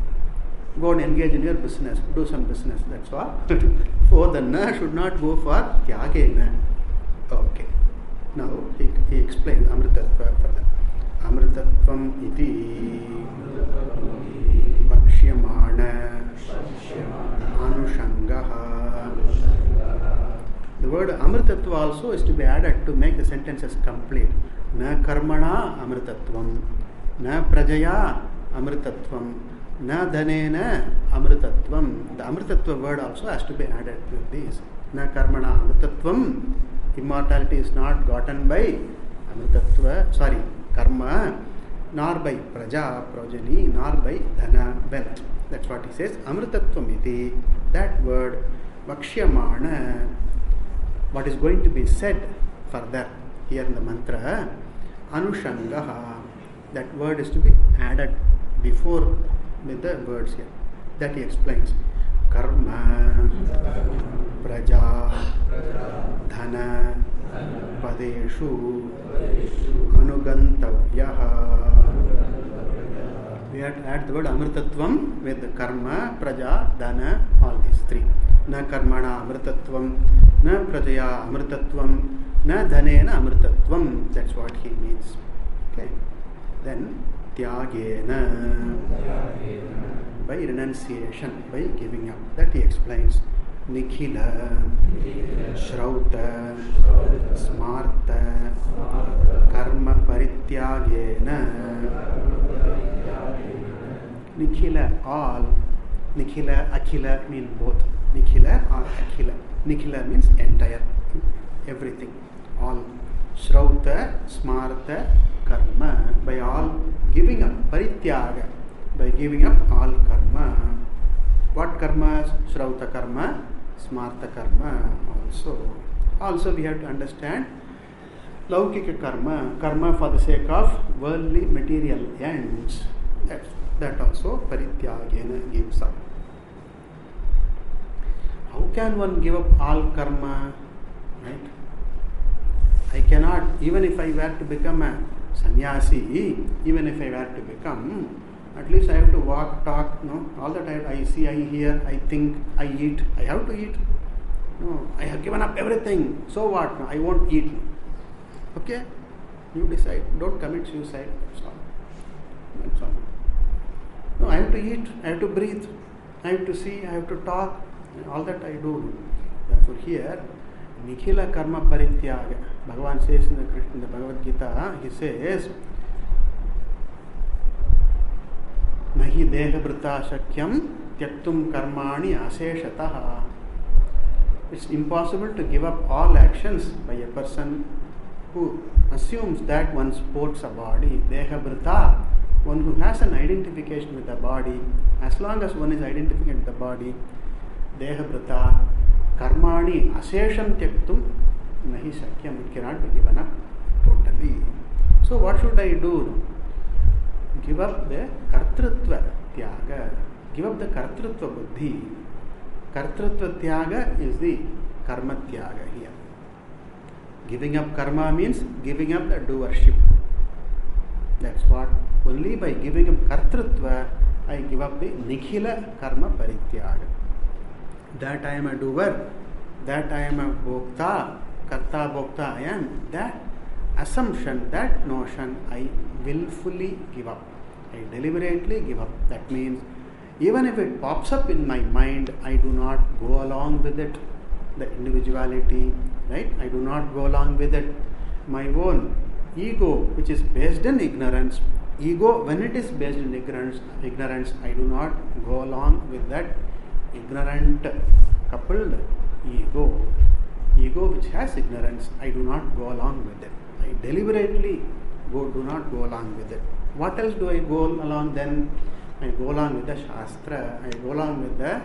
Go and engage in your business, do some business, that's all. For the na should not go for tyagena. Okay. Now he explains amritatva further. Amritatvam iti vakshyamana anushangaha. The word amritatva also is to be added to make the sentences complete. Na karmana amritatvam, na prajaya amritatvam, na dhanena amritatvam. The amritatva word also has to be added with these. Na karmana amritatvam. Immortality is not gotten by amritatva, karma, nor by praja, progeny, nor by dhana, wealth. That's what he says. Amritatvam iti, that word, vakshyamana, what is going to be said further here in the mantra, anushangaha, that word is to be added before with the words here. That he explains. Karma, praja, dhana, padeshu, anugantavyaha. We have to add the word amritatvam with the karma, praja, dhana, all these three. Na karmana amritatvam, na prajaya amritatvam, na dhanena amritatvam. That's what he means. Okay. Then tyagena, by renunciation, by giving up. That he explains. Nikhila, Shrauta, Smarta, Karma Parityagena. Nikhila, all. Nikhila, Akhila mean both. Nikhila or Akhila. Nikhila means entire, everything, all. Shrauta, Smarta, Karma, by all giving up. Parityaga, by giving up all karma. What karma? Shrauta karma, smartha karma also. Also we have to understand laukika karma, karma for the sake of worldly material ends. That also parityagena gives up. How can one give up all karma? Right? I cannot, even if I were to become a sannyasi, even if I were to become, at least I have to walk, talk, all the time I see, I hear, I think, I eat. I have to eat. No, I have given up everything. So what? No, I won't eat. Okay? You decide. Don't commit suicide. That's all. No, I have to eat. I have to breathe. I have to see. I have to talk. All that I do. Therefore here, Nikhila karma parityaga. Bhagavan says in the Bhagavad Gita, he says, Nahi dehabrita shakyam tyaktum karmani aseshataha. It's impossible to give up all actions by a person who assumes that one supports a body. Dehabrita, one who has an identification with the body. As long as one is identified with the body, Dehabrita, karmani asesham tyaktum nahi shakyam. It cannot be given up totally. So what should I do? Give up the kartrutva tyaga. Give up the kartrutva buddhi. Kartrutva tyaga is the karma tyaga here. Giving up karma means giving up the doership. That's what. Only by giving up kartrutva, I give up the nikhila karma parityaga. That I am a doer, that I am a bhokta, karta bhokta I am, that assumption, that notion I willfully give up. I deliberately give up. That means even if it pops up in my mind, I do not go along with it. The individuality, right? I do not go along with it. My own ego, which is based in ignorance, ego, when it is based in ignorance, I do not go along with that ignorant coupled ego. Ego which has ignorance, I do not go along with it. I deliberately do not go along with it. What else do I go along then? I go along with the Shastra, I go along with the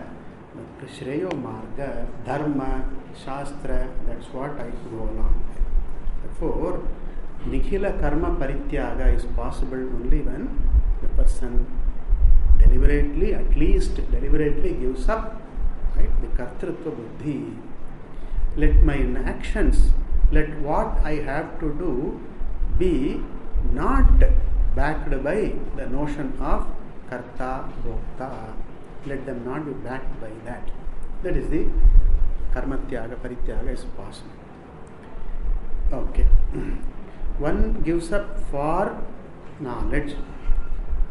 Shreyo Marga, Dharma, Shastra, that's what I go along with. Therefore, Nikhila karma parityaga is possible only when the person deliberately, at least deliberately gives up, right, the kartrutva buddhi. Let my actions, let what I have to do be not backed by the notion of karta, bhokta. Let them not be backed by that. That is the karma tyaga, parityaga is possible. Okay. One gives up for knowledge.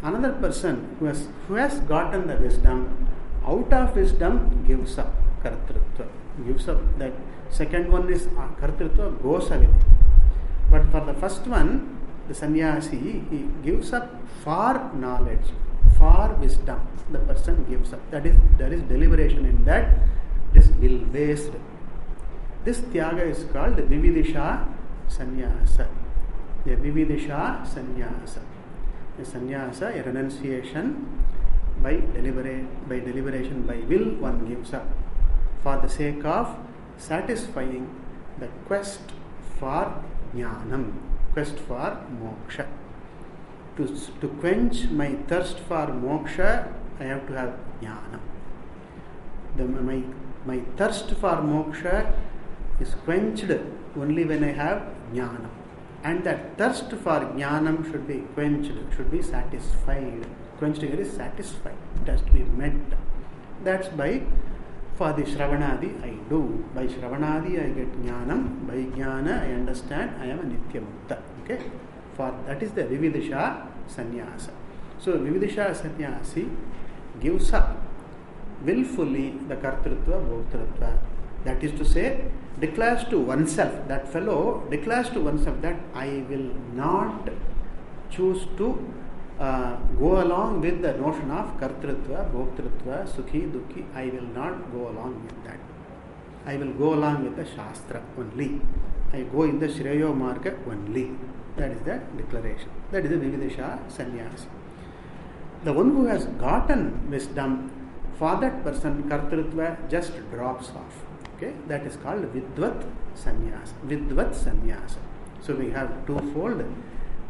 Another person who has gotten the wisdom, out of wisdom gives up kartrutva. Gives up that second one is kartrutva goes away. But for the first one, the sannyasi, he gives up for knowledge, for wisdom. The person gives up. There is deliberation in that. This will based. This tyaga is called the vividisha sannyasa. The vividisha sannyasa. A sannyasa, a renunciation by deliberation, by will one gives up for the sake of satisfying the quest for jnanam, quest for moksha. To quench my thirst for moksha, I have to have jnana. My thirst for moksha is quenched only when I have jnana. And that thirst for jnanam should be quenched, should be satisfied. Quenched here is satisfied. It has to be met. That's by, for the Shravanadi I do. By Shravanadi I get jnanam. By jnana I understand I am a nitya mukta. Okay? For that is the vividisha sannyasa. So vividisha sannyasi gives up willfully the kartrutva, bhoktrutva. That is to say, declares to oneself, that fellow declares to oneself that I will not choose to go along with the notion of kartrutva, bhoktrutva, sukhi, dukhi. I will not go along with that. I will go along with the Shastra only. I go in the Shreyo Marga only. That is the declaration. That is the Vividisha Sannyasi. The one who has gotten wisdom For that person, kartrutva just drops off. Okay, that is called vidvat sannyasa. Vidvat sannyasa. So we have twofold: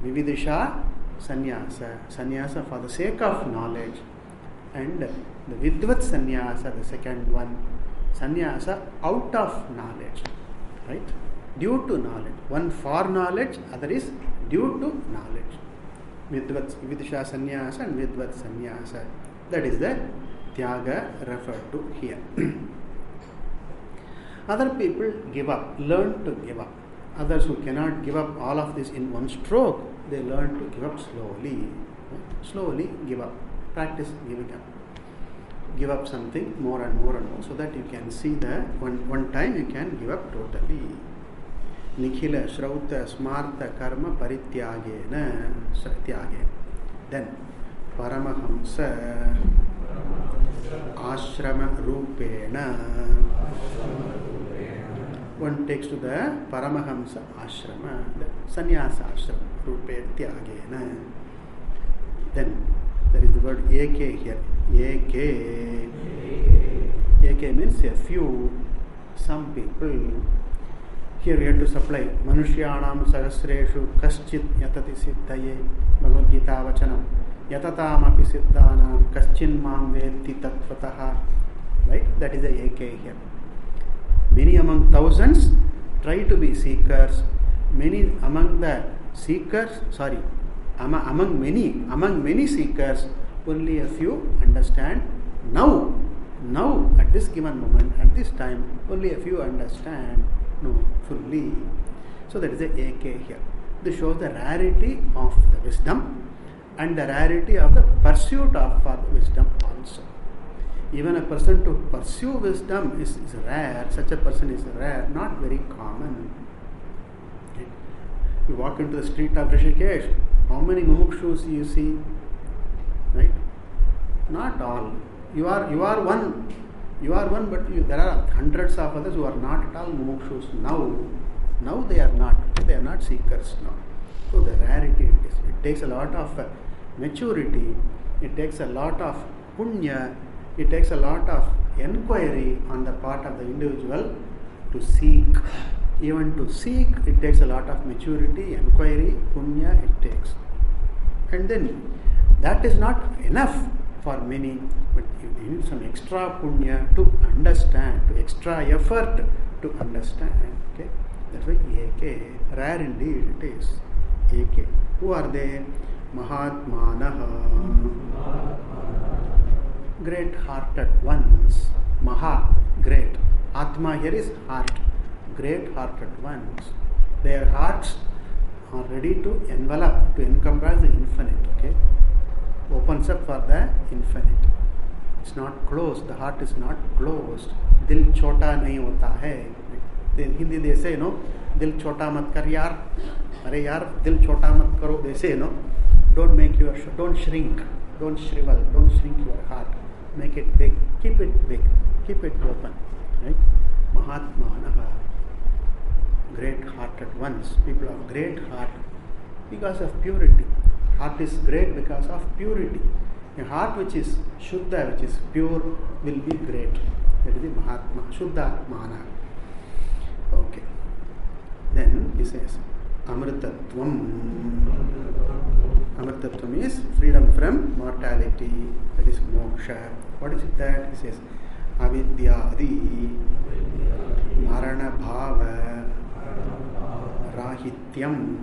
vividisha sannyasa, sannyasa for the sake of knowledge, and the vidvat sannyasa, the second one, sannyasa out of knowledge, right? Due to knowledge. One for knowledge, other is due to knowledge. Vividisha sannyasa and vidvat sannyasa. That is the tyaga referred to here. Other people give up, learn to give up. Others who cannot give up all of this in one stroke, they learn to give up slowly. Slowly give up. Practice giving up. Give up something more and more and more, so that you can see that one time you can give up totally. Nikhila Shrauta Smarta Karma Parityagena Satyage. Then Paramahamsa Ashrama Rupena. One takes to the Paramahamsa Ashrama, the Sannyasa Ashrama Rupe Tyagena. Then there is the word Eke here. Eke means a few, some people. Here we have to supply Manushyanam Sahasreshu Kaschit Yatati Siddhaye Bhagavad Gita Vachanam Yatatam Api Siddhanam Kaschin Mam Vetti Tattvataha. Right? That is the Eke here. Many among thousands try to be seekers. Many among the seekers, among many seekers, only a few understand. Now, at this given moment, at this time, only a few understand. No, fully. So that is the AK here. This shows the rarity of the wisdom and the rarity of the pursuit of for the wisdom also. Even a person to pursue wisdom is rare. Such a person is rare, not very common. Okay. You walk into the street of Rishikesh, how many mumukshus you see? Right? Not all. You are one. You are one, but there are hundreds of others who are not at all mumukshus now. Now they are not. They are not seekers now. So the rarity it is. It takes a lot of maturity. It takes a lot of punya. It takes a lot of enquiry on the part of the individual to seek. Even to seek, it takes a lot of maturity, enquiry, punya it takes. And then that is not enough for many, but you need some extra punya to understand, to extra effort to understand. Okay, that's why Eke, rare indeed it is. Eke. Who are they? Mahatmanaha, great-hearted ones. Maha, great. Atma here is heart. Great-hearted ones. Their hearts are ready to envelop, to encompass the infinite. Okay, opens up for the infinite. It's not closed. The heart is not closed. Dil chota nahi hota hai. In Hindi they say, no, dil chota mat kar yaar. Are yaar, dil chota mat karo. They say, no, don't shrink, don't shrivel, don't shrink your heart. Make it big, keep it big, keep it open. Right? Mahatmanaha, great-hearted ones, people of great heart, because of purity. Heart is great because of purity. A heart which is Shuddha, which is pure, will be great. That is the Mahatma, Shuddhatmana. Okay. Then he says, Amritatvam. Amritatvam is freedom from mortality. That is moksha. What is it that? He says, Avidyadi, Marana Bhava, Rahityam.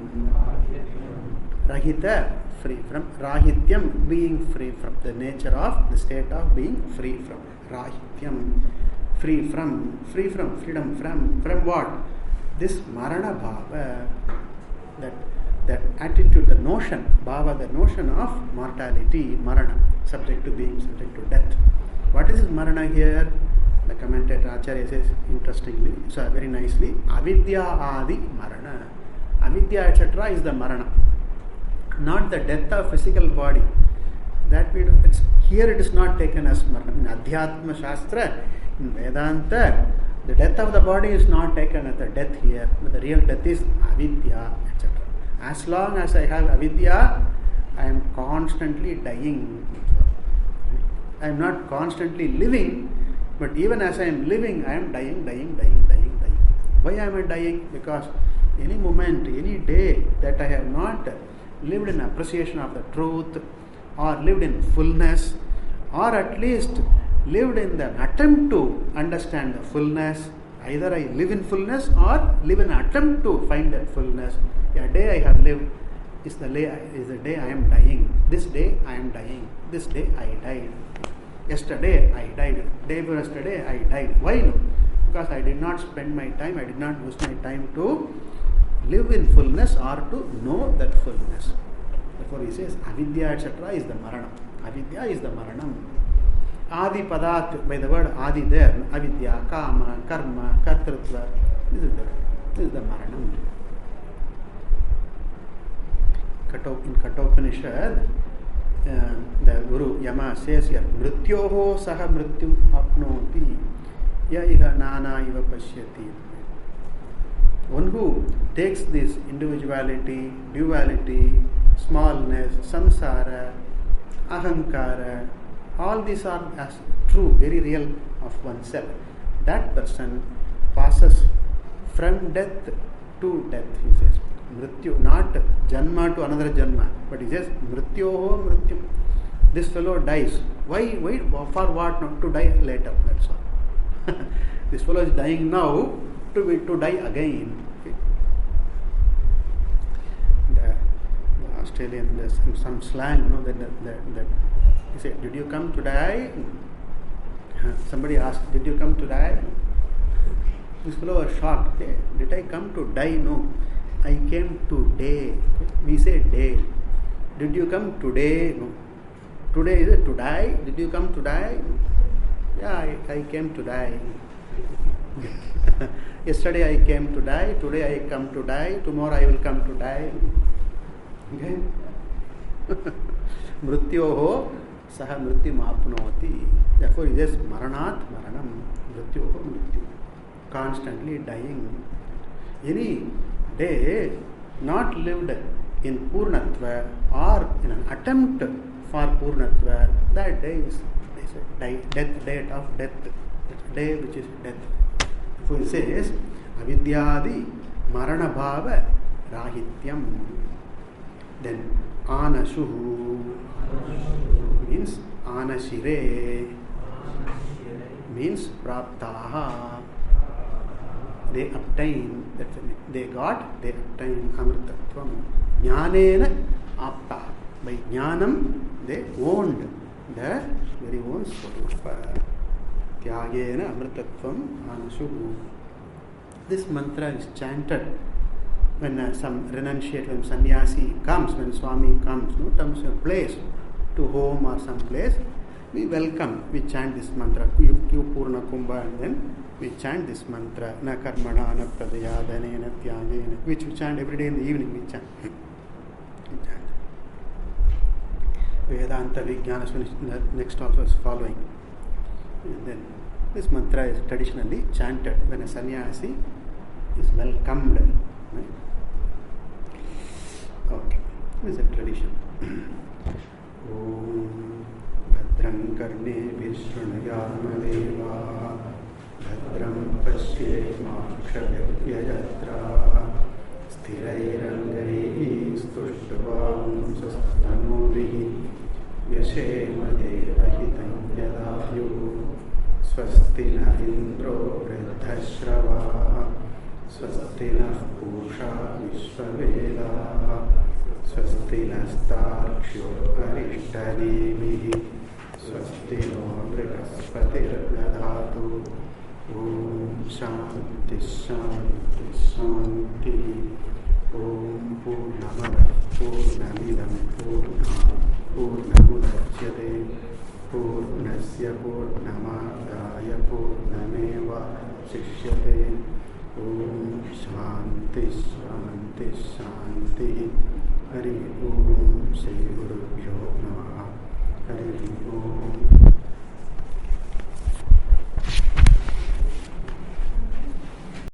Rahita, free from. Rahityam, being free from. The nature of, the state of being free from. Rahityam, free from, freedom from what? This Marana Bhava, that attitude, the notion, Bhava, the notion of mortality, Marana, subject to being, subject to death. What is this Marana here? The commentator Acharya says interestingly, so very nicely, Avidya Adi Marana. Avidya, etc. is the Marana. Not the death of physical body. That we here it is not taken as Marana. In Adhyatma Shastra, in Vedanta, the death of the body is not taken as the death here, but the real death is Avidya, etc. As long as I have Avidya, I am constantly dying. I am not constantly living, but even as I am living, I am dying. Why am I dying? Because any moment, any day that I have not lived in appreciation of the truth, or lived in fullness, or at least lived in the attempt to understand the fullness, either I live in fullness or live in attempt to find that fullness. A day I have lived is the day I am dying. This day I am dying. This day I died. Yesterday I died. Day before yesterday I died. Why no? Because I did not spend my time, I did not use my time to live in fullness or to know that fullness. Therefore he says avidya etc. is the maranam. Avidya is the maranam. Adi padat, by the word adi there, avidya, kama, karma, kartrutva, this is the maranam. In Kathopanishad, the Guru Yama says here, Mrityoho saha mrityum apnoti, ya iha nana iva pashyati. One who takes this individuality, duality, smallness, samsara, ahankara, all these are as true, very real of oneself. That person passes from death to death, he says. Mrityu, not janma to another janma, but he says mrityoho mrityum. This fellow dies. Why? For what? Not to die later. That's all. This fellow is dying now to die again. Okay. The Australian, there's some slang, that he said, "Did you come to die?" Somebody asked, "Did you come to die?" This fellow was shocked. "Hey, did I come to die?" No. I came today. We say day. Did you come today? No. Today is it to die? Did you come to die? Yeah, I came to die. Yesterday I came to die. Today I come to die. Tomorrow I will come to die. Okay? Mrityoho saha mrityum apnoti. Therefore it is maranat maranam. Mrityoho mrityu. Constantly dying. Any day not lived in Purnatva or in an attempt for Purnatva, that day is death, date of death, day which is death. So he says, avidyadi marana bhava rahityam. Then anashuhu means anashire, means praptaha. They obtain, they obtain amritatvam. Jnanena apta. By jnanam, they owned their very own swarupa. Tyagena amritatvam anashuhu. This mantra is chanted when some renunciate, when sannyasi comes, when Swami comes, comes a place, to home or some place, we welcome, we chant this mantra, Kyu Purna Kumbha, and then we chant this mantra, Na Karmana, Na Pradaya, Dhanena, Tyagena, which we chant every day in the evening, we chant. Vedanta Vijnana, next also is following. And then this mantra is traditionally chanted when a sannyasi is welcomed. Right? Okay, this is a tradition. Om Bhadram Karne Vishwanayama Deva Bhadram Pashyemakshavyajatra Sthirairangai Stushtavam Sastanuvihi Yashema Devahitam Yadayu Swasti na Indro Vridhashrava Swasti na Pusha Vishwaveda Swasti nastarkshyo arishtademihi Swasti no brihaspati dadhatu Om Shanti Shanti Shanti Om Purnamada Purnamidam Purnamudachyate Purnasya Purnamadaya Purnameva Shishyate Om Shanti Shanti Shanti Hari Om Shri